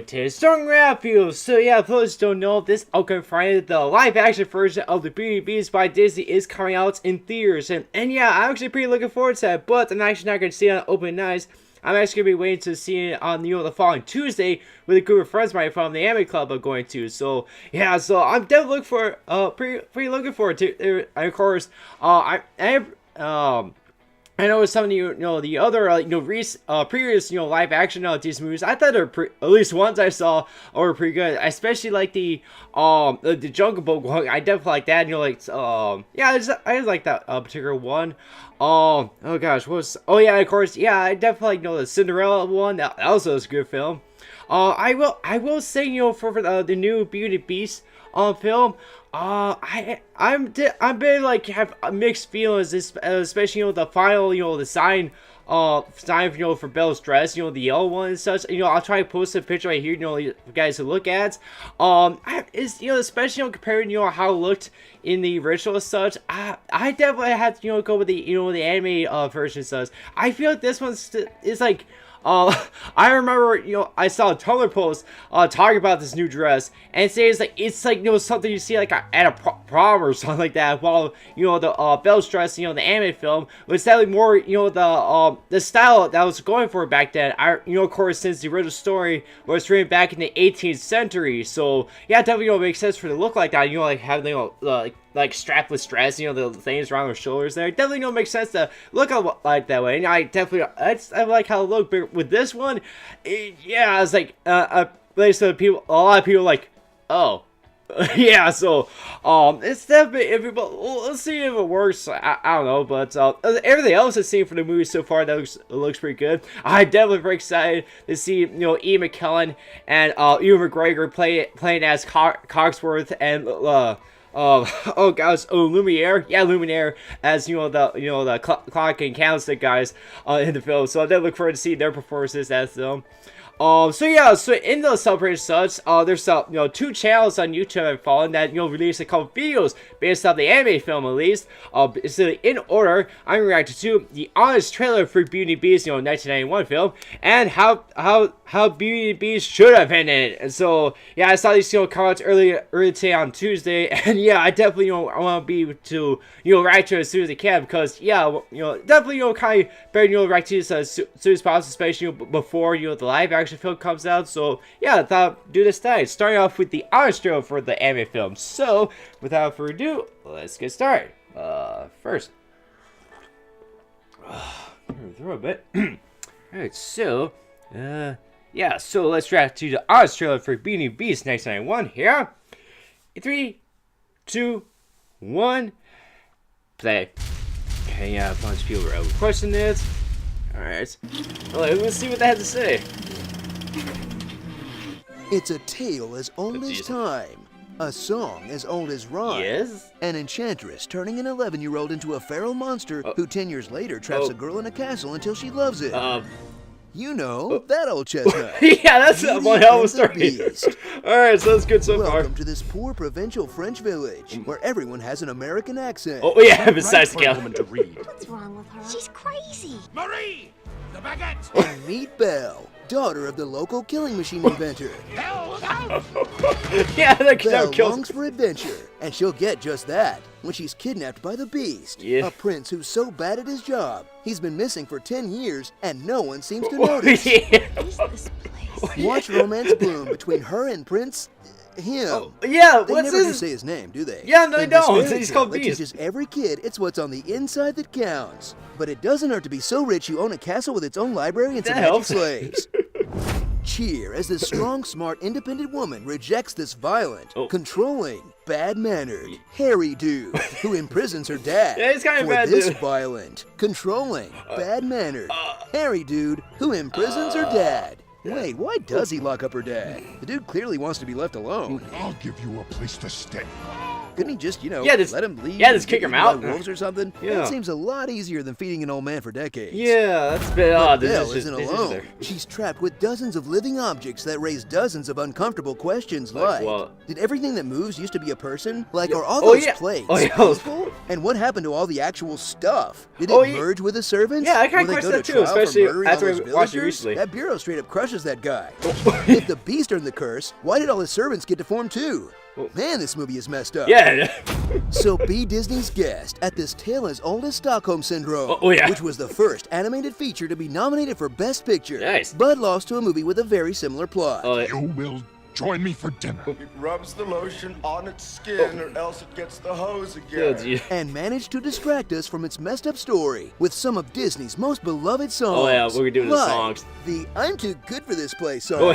to Stormlight. So yeah, for those who don't know, this upcoming Friday, the live-action version of the Beauty and the Beast by Disney is coming out in theaters, and yeah, I'm actually pretty looking forward to that. But I'm actually not going to see it on open nights. I'm actually going to be waiting to see it on the following Tuesday with a group of friends of mine from the anime club I'm going to. So yeah, so I'm definitely looking for pretty looking forward to it. Of course, I know some of the other previous live action Disney movies. I thought at least ones I saw were pretty good. I especially like the Jungle Book one. I definitely like that. Yeah, I just like that particular one. Oh gosh, of course, yeah, I definitely like the Cinderella one. That also was a good film. I will say for the new Beauty and the Beast film. I'm been like have mixed feelings, especially the final design for Belle's dress, the yellow one and such. I'll try to post a picture right here, you guys to look at. Especially comparing how it looked in the original and such. I definitely had to go with the anime version and such. I feel like this one is like. I remember, I saw a Tumblr post talking about this new dress, and it's like something you see like at a prom or something like that. While the Belle's dress, the anime film was definitely more the style that I was going for back then. Of course, since the original story was written back in the 18th century, so yeah, it definitely makes sense for it to look like that. Like having like strapless dress, the things around their shoulders there. It definitely don't make sense to look like that way. And I like how it looked, but with this one, yeah, I was like, a lot of people like, oh, yeah. So, it's definitely iffy, but let's see if it works. I don't know, but everything else I've seen from the movie so far that looks pretty good. I'm definitely very excited to see Ian McKellen and Ewan McGregor playing as Cogsworth and Lumiere, Lumiere as the clock and candlestick guys in the film. So I definitely look forward to seeing their performances as them. So in the celebration such, there's 2 channels on YouTube I've followed that release a couple videos based off the anime film at least. So in order, I'm reacting to the honest trailer for Beauty and the Beast, 1991 film, and how Beauty and the Beast should have ended. And so yeah, I saw these comments early today on Tuesday, and yeah, I definitely I want to be to react to it as soon as I can, because yeah, definitely kind of better react to this as soon as possible, especially before the live action film comes out. So yeah, I thought I'd do this tonight, starting off with the honest trailer for the anime film. So without further ado, let's get started. First, throw a bit. Alright, so yeah, so let's react to the honest trailer for Beauty and the Beast 1991 here. 3, 2, 1, play. Okay, yeah, a bunch of people were requesting this. Alright, let's see what they have to say. It's a tale as old as time, a song as old as rhyme. Yes? An enchantress turning an 11-year-old into a feral monster who 10 years later traps a girl in a castle until she loves it. That old chestnut. Yeah, that's one hell of a story. Alright, so that's good so far. Welcome to this poor provincial French village where everyone has an American accent. Oh yeah, besides the woman to read. What's wrong with her? She's crazy. Marie, the baguette. And meet Belle, daughter of the local killing machine inventor. Yeah, Belle longs for adventure, and she'll get just that when she's kidnapped by the Beast, a prince who's so bad at his job, he's been missing for 10 years, and no one seems to notice. What is this place? Watch romance bloom between her and Prince... him. Yeah, they never do say his name, do they? Yeah, no, they don't. He's called Beast. It teaches every kid it's what's on the inside that counts. But it doesn't hurt to be so rich you own a castle with its own library and some magic slaves. Cheer as this strong, smart, independent woman rejects this violent, controlling, bad-mannered, hairy dude who imprisons her dad. Yeah, he's kind of bad, this violent, controlling, bad-mannered, hairy dude who imprisons her dad. Wait, why does he lock up her dad? The dude clearly wants to be left alone. I'll give you a place to stay. Couldn't he just, Yeah, just- let him leave? yeah, just and kick get him eaten by out. wolves or something? Yeah. That seems a lot easier than feeding an old man for decades. Yeah, that's a bit But odd. Belle isn't alone. She's trapped with dozens of living objects that raise dozens of uncomfortable questions Like like, what? did everything that moves used to be a person? Like, are all Oh, those yeah. plates Oh, yeah. peaceful? And what happened to all the actual stuff? Did it Oh, yeah. merge with the servants? Yeah, I kinda Will they question go that to too, trial for especially murdering after all we those watched it villagers? recently. That bureau straight up crushes that guy. If the beast earned the curse, why did all his servants get to form too? Man, this movie is messed up. Yeah. So be Disney's guest at this tale as old as Stockholm Syndrome, Oh, yeah. which was the first animated feature to be nominated for Best Picture, Nice. but lost to a movie with a very similar plot. Oh, You will join me for dinner. It rubs the lotion on its skin, or else it gets the hose again. gee. And managed to distract us from its messed up story with some of Disney's most beloved songs. Oh, yeah, we're doing the like songs. the I'm Too Good for This Place song. Oh,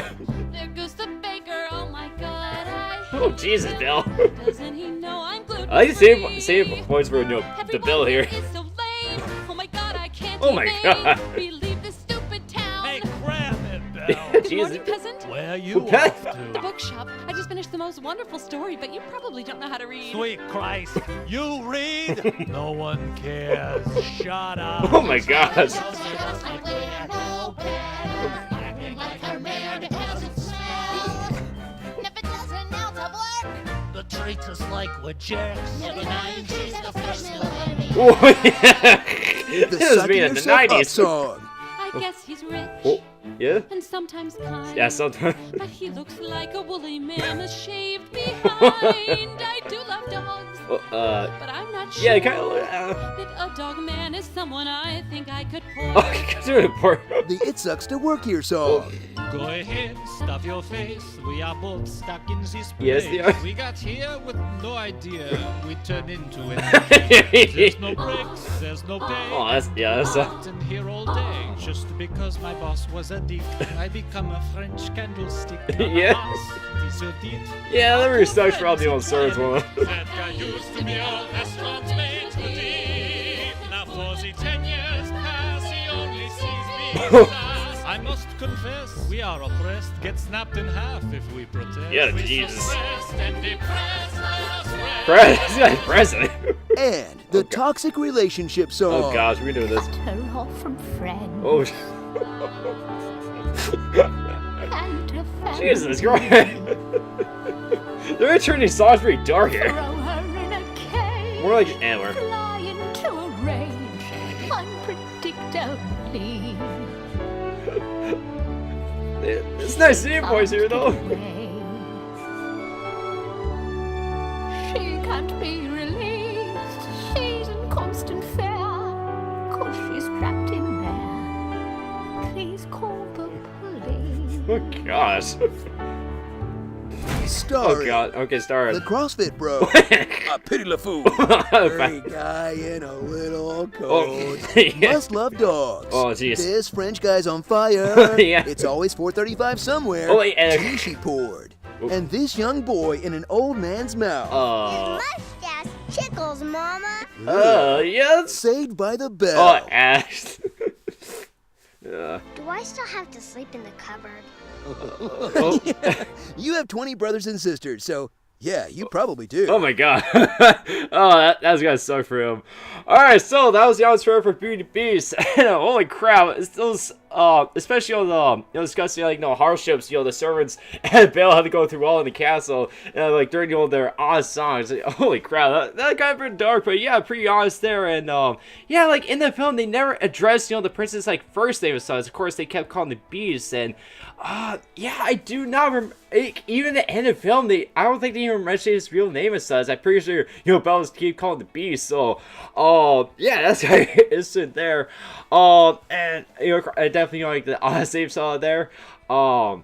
There goes the baker. Oh my God, I oh Jesus, Bill. Doesn't he know I'm gluten I like the same points for the Bill here. Is so lame. Oh my God, I can't Oh my even God. believe this stupid town. Hey, grab it, Belle. Good Jesus. morning, peasant. Where you Okay. off The to? bookshop. I just finished the most wonderful story, but you probably don't know how to read. Sweet Christ, you read? No one cares. Shut up. Oh my gosh. The traitors like we're jerks. Oh yeah. The This was Sucking me in the Yourself Up 90s. song. I guess he's rich Oh, yeah. and sometimes kind. Yeah, sometimes. But he looks like a woolly mammoth shaved behind. I do love dogs, but I'm not sure Yeah, kind of. that a dog man is someone I think I could pour. Oh, doing it for. The It Sucks to Work Here song. Go ahead, stuff your face. We are both stuck in this place. Yes, they are. We got here with no idea. We turned into it. There's no breaks, there's no pay. Oh, that's Sitting here all day just because my boss was a dick. I become a French candlestick. Yeah. Yeah, that really sucks for all the old servers woman. That guy used to be a restaurant's maitre d'. Now for the 10 years past, he only sees me as I must confess, we are oppressed. Get snapped in half if we protest. Yeah, We're Jesus. suppressed and depressed, let us rest. This guy's president. And the Toxic Relationship song. Oh gosh, we're doing this. Her off from friends Oh, and to friends. Jesus Christ. They're turning these songs pretty dark here. Throw her in a cage. More like Antler. Fly into a rage unpredictably. It's nice seeing boys here though. She can't be released. She's in constant fear. 'Cause she's trapped in there. Please call the police. Oh gosh. Oh Starring god. Okay, start. the CrossFit Bro. A pity la fool. Furry guy in a little coat. yeah. Must love dogs. Oh, jeez. This French guy's on fire. Yeah. It's always 4:35 somewhere. Oh, wait, Tea she poured. And this young boy in an old man's mouth. Mustache tickles, Mama. Yes. Saved by the Oh, bell. Ash. Do I still have to sleep in the cupboard? Oh. You have 20 brothers and sisters, so yeah, you probably do. Oh my god. Oh, that's gonna suck for him. Alright, so that was the honest prayer for Beauty and the Beast. And holy crap, it's those especially on the discussing like hardships, the servants and Belle had to go through all in the castle and like during their honest songs. Like, holy crap, that got pretty dark, but yeah, pretty honest there. And yeah, like in the film they never addressed the princess like first name besides of course they kept calling the Beast. And yeah, I do not remember. Even the end of the film, I don't think they even mentioned his real name as such. I'm pretty sure, Belle just keep calling the Beast. So, yeah, that's kind of instant there. And I definitely like the honest name saw there. And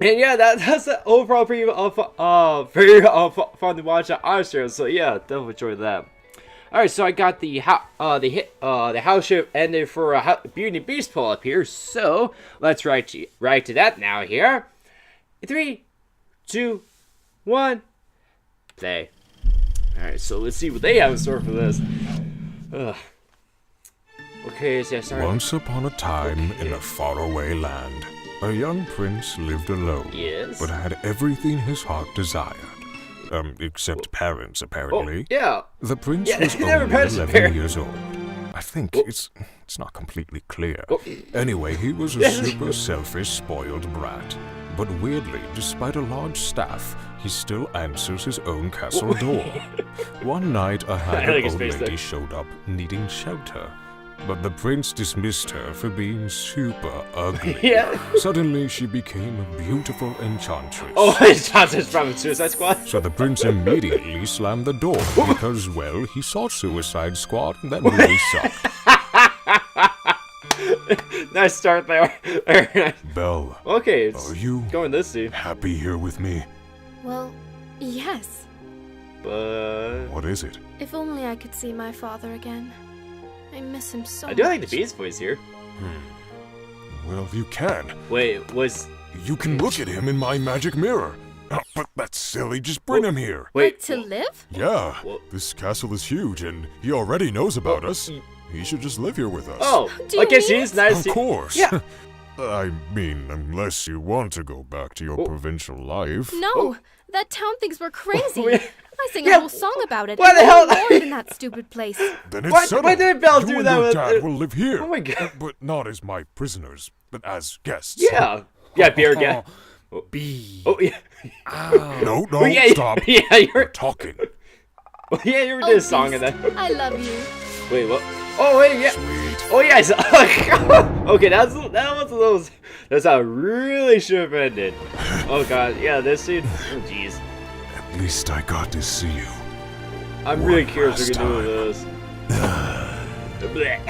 yeah, that's the overall pretty very fun to watch at honest show. So yeah, definitely enjoyed that. Alright, so I got the house ship ended for Beauty and the Beast pull up here. So let's right to that now here. 3, 2, 1, play. Alright, so let's see what they have in store for this. Ugh. Okay, so yeah, sorry. Once upon a time, in a faraway land, a young prince lived alone, Yes. but had everything his heart desired. except parents, apparently. Yeah. The prince Yeah, was never only parents 11 appear. years old. I think it's not completely clear. Anyway, he was a super selfish, spoiled brat. But weirdly, despite a large staff, he still answers his own castle door. One night, a haggard old lady showed up needing shelter. But the prince dismissed her for being super ugly. Yeah. Suddenly, she became a beautiful enchantress. Oh, Enchantress from Suicide Squad. So the prince immediately slammed the door because, well, he saw Suicide Squad and that movie sucked. Nice start there. Very nice. Belle, Okay, it's are you going this scene. happy here with me? Well, yes. But What is it? If only I could see my father again. I miss him so I do much. like the Beast voice here. Well, you can. Wait, was You can look at him in my magic mirror. Oh, but that's silly. Just bring him here. wait Like to live? Yeah, Well- this castle is huge, and he already knows about us. He should just live here with us. Oh, Do you I guess mean he's nice. Of course. Yeah. I mean, unless you want to go back to your provincial life. No, that town thinks we're crazy. yeah. I sing Yeah, a whole song about it. why the and hell- I'm bored in that stupid place. Then it's Why settled. did Belle you do and that your with- dad will live here. Oh my God. But not as my prisoners, but as guests. Yeah. Yeah, beer again. B. Oh yeah. No, Oh, yeah, stop. Yeah, We're you're. talking. Yeah, you were Oh, doing a song in Beast, that. I love you. Wait, what? Oh wait, yeah. Sweet. Oh yeah. Okay, that was a little. That's how I really should have ended. Oh god, yeah, this scene. Oh jeez. At least I got to see you. I'm really One curious what we last can do with this. Blech.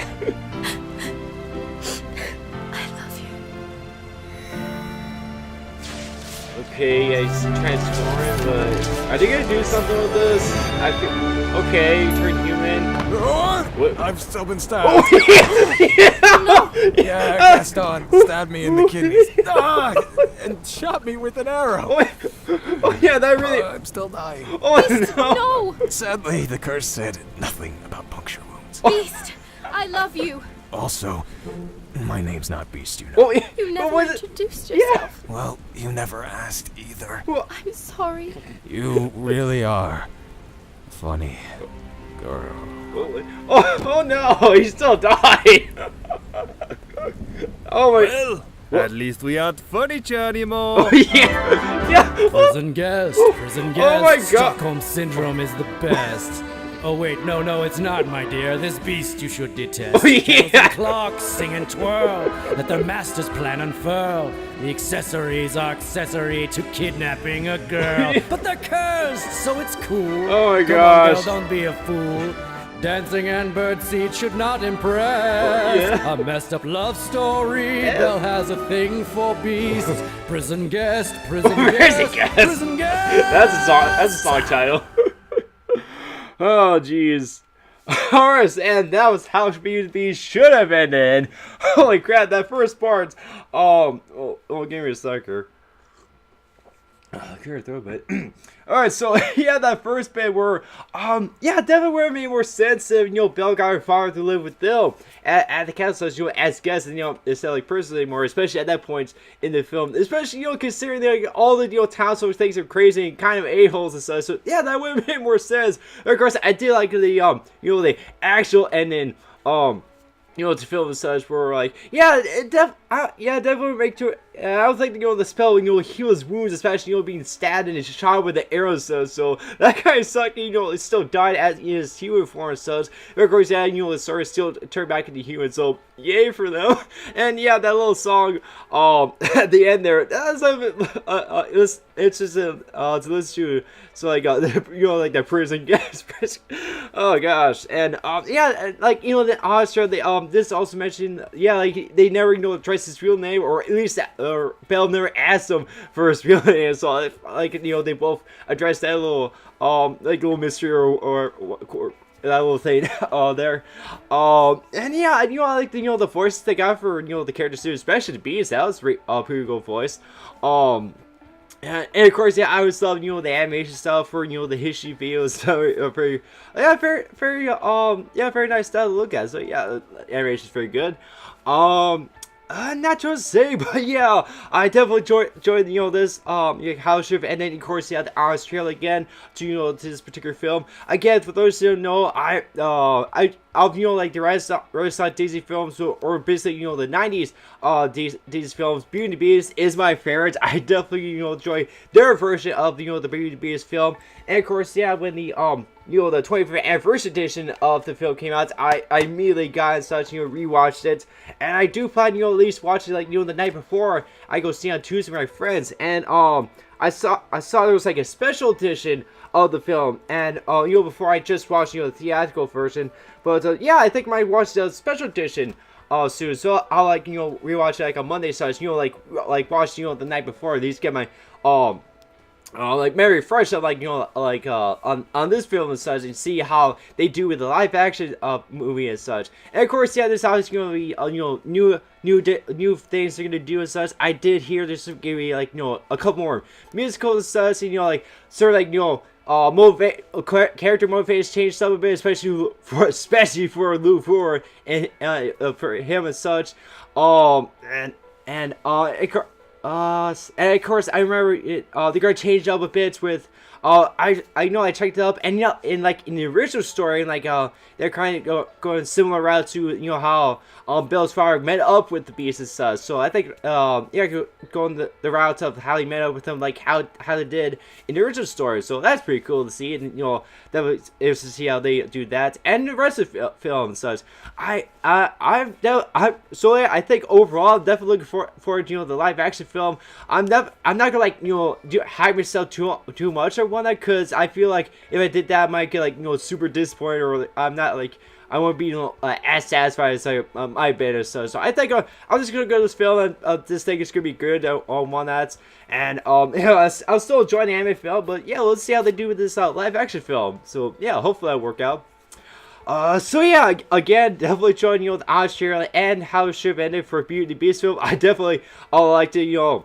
I love you. Okay, yeah, he's transforming, but are they gonna do something with this? I feel okay. Turn human. What? I've still been Oh, stabbed. Yeah, Gaston stabbed me in the kidneys. And shot me with an arrow. Oh yeah, that really. I'm still dying. Oh no. No! Sadly, the curse said nothing about puncture wounds. Beast, I love you. Also, my name's not Beast, you know. Oh, yeah. You What never was it? introduced yourself. Well, you never asked either. I'm sorry. You really are funny, girl. Oh no, he still died. Oh my. Well, at least we aren't furniture anymore. Yeah. Oh, Prison guest, prison guest. Oh my God. Stockholm Syndrome is the best. Oh wait, no, it's not, my dear. This beast you should detest. Oh, yeah. Bells and clocks sing and twirl. Let their master's plan unfurl. The accessories are accessory to kidnapping a girl. But they're cursed, so it's cool. Oh my Come gosh. on, girl, don't be a fool. Dancing and birdseed should not impress. Yeah. A messed up love story. Belle has a thing for beasts. Prison guest, prison guest, guest. prison guest. That's a song title. Oh jeez. Alright, and that was how B should have ended. Holy crap, that first part. Oh, give me a sucker. Clear throat, but alright, so yeah, that first bit where yeah, definitely would have made more sense if Belle got her father to live with Bill at the castle, as guests, and instead of persons anymore, especially at that point in the film, especially considering all the townsfolk things are crazy and kind of a-holes and stuff. So yeah, that would have made more sense. Of course, I did like the the actual ending to film and such, where like, definitely make sure. I was like, the spell, heal his wounds, especially, being stabbed and shot with the arrows, so that kind of sucked, it still died as in his human form and such. But of course, yeah, the sword still turned back into human, so yay for them. And yeah, that little song, at the end there, that's it's just to listen to, so like, like the prison gas. Oh gosh, and yeah, like, the Austria, this also mentioned, yeah, like, they never, addressed his real name, or at least, Belle never asked him for his real name, so, like, they both addressed that little, like, little mystery, or that little thing, there, and yeah, I like the voices they got for, the characters too, especially the Beast. That was pretty good voice, and of course, yeah, I always love, the animation stuff for, the HISHE videos, so, pretty, yeah, very nice stuff to look at, so, yeah, the animation's very good, Not to say, but yeah, I definitely enjoyed this house shift, and then of course the honest trailer again to to this particular film. Again, for those who don't know, I'll like the Renaissance Disney films, or basically the 90s Disney films. Beauty and the Beast is my favorite. I definitely enjoy their version of the Beauty and the Beast film, and of course when the the 25th anniversary edition of the film came out, I immediately got in such, rewatched it, and I do plan, at least watch it, like, the night before I go see on Tuesday with my friends, and, I saw there was, like, a special edition of the film, and, before I just watched, the theatrical version, but, yeah, I think I might watch the special edition, soon, so I'll, like, rewatch it, like, on Monday, such, like, watch, the night before, at least get my, like very fresh, like on this film and such, and see how they do with the live action movie and such. And of course, yeah, there's always gonna be new things they're gonna do and such. I did hear there's gonna be like a couple more musicals and such, and like sort of like character motivations change some a bit, especially for Lou Ford and for him and such. And of course, I remember it. They're gonna change up a bit with. I know I checked it up, and in the original story, like they're kind of going similar route to how Bill's father met up with the Beast and such. So I think going the route of how he met up with him, like how they did in the original story. So that's pretty cool to see, and that was to see how they do that, and the rest of the film and such. I think overall, I'm definitely looking forward to the live action film. I'm not gonna like hype myself too much or whatnot, because I feel like if I did that, I might get like super disappointed, or I'm not like I won't be as satisfied as I might be or so. So I think I'm just gonna go to this film, and this thing is gonna be good on one that, and I'll still enjoy the anime film, but yeah, let's see how they do with this live action film. So yeah, hopefully that'll work out. So yeah, again, definitely enjoying the honest trailer and how it should have ended for Beauty and the Beast film. I definitely like to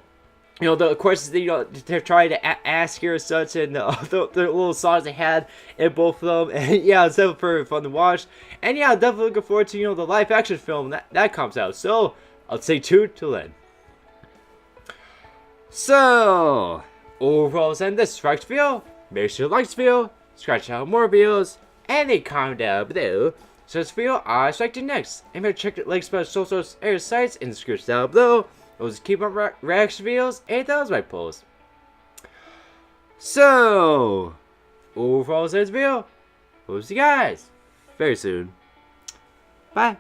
the questions that they're trying to ask here and such, and the little songs they had in both of them, and yeah, it's definitely very fun to watch. And yeah, I'm definitely looking forward to the live action film that comes out. So I'll stay tuned till then. So overall, send this subscribe video. Make sure to like this video, scratch out more videos, and a comment down below. So this video I expect you next. And make sure to check the links about social area sites in the description down below. Those keep on reaction videos, and that was my post. So overall, this video. We'll see you guys very soon. Bye.